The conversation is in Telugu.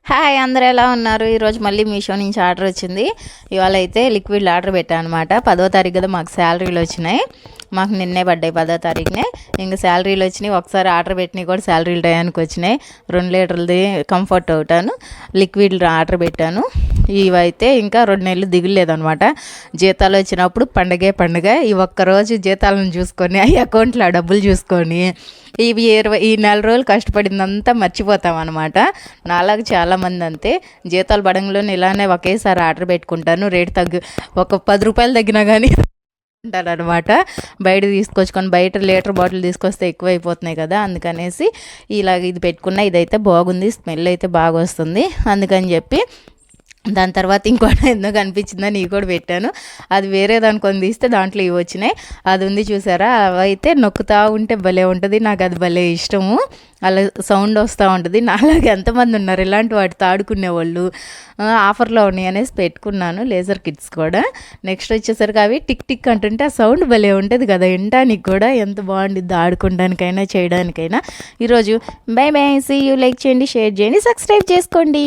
హాయ్, అందరూ ఎలా ఉన్నారు? ఈరోజు మళ్ళీ మీషో నుంచి ఆర్డర్ వచ్చింది. ఇవాళ అయితే లిక్విడ్లు ఆర్డర్ పెట్టాను అనమాట. 10వ తారీఖు కదా మాకు శాలరీలు వచ్చినాయి. మాకు నిన్నే పడ్డాయి 10వ తారీఖునే. ఇంకా శాలరీలు వచ్చినాయి. ఒకసారి ఆర్డర్ పెట్టినవి కూడా శాలరీలు టయానికి వచ్చినాయి. 2 లీటర్లది కంఫర్ట్ అవుతాను లిక్విడ్లు ఆర్డర్ పెట్టాను. ఇవైతే ఇంకా 2 నెలలు దిగులేదనమాట. జీతాలు వచ్చినప్పుడు పండగ ఈ ఒక్కరోజు జీతాలను చూసుకొని ఈ అకౌంట్లో డబ్బులు చూసుకొని ఈ నెల రోజులు కష్టపడిందంతా మర్చిపోతాం అనమాట. నాలాగా చాలామంది అంతే. జీతాలు పడంలోనే ఇలానే ఒకేసారి ఆర్డర్ పెట్టుకుంటాను. రేటు ఒక 10 రూపాయలు తగ్గినా కానీ అంటారనమాట. బయట తీసుకొచ్చుకొని బయట లీటర్ బాటిల్ తీసుకొస్తే ఎక్కువ అయిపోతున్నాయి కదా, అందుకనేసి ఇలాగ ఇది పెట్టుకున్నా. ఇదైతే బాగుంది, స్మెల్ అయితే బాగా వస్తుంది. అందుకని చెప్పి దాని తర్వాత ఇంకోటి ఎందుకు అనిపించిందని ఇవి కూడా పెట్టాను. అది వేరే దానికొని తీస్తే దాంట్లో ఇవి వచ్చినాయి. అది ఉంది చూసారా, అవైతే నొక్కుతూ ఉంటే భలే ఉంటుంది. నాకు అది భలే ఇష్టము. అలా సౌండ్ వస్తూ ఉంటుంది. నాలాగే ఎంతమంది ఉన్నారు ఇలాంటి వాటితో ఆడుకునే వాళ్ళు. ఆఫర్లో ఉన్నాయి అనేసి పెట్టుకున్నాను. లేజర్ కిట్స్ కూడా. నెక్స్ట్ వచ్చేసరికి అవి టిక్ టిక్ అంటుంటే ఆ సౌండ్ భలే ఉంటుంది కదా, వినడానికి కూడా ఎంత బాగుంటుంది ఆడుకోవడానికైనా చేయడానికైనా. ఈరోజు bye bye, see you. Like చేయండి, షేర్ చేయండి, సబ్స్క్రైబ్ చేసుకోండి.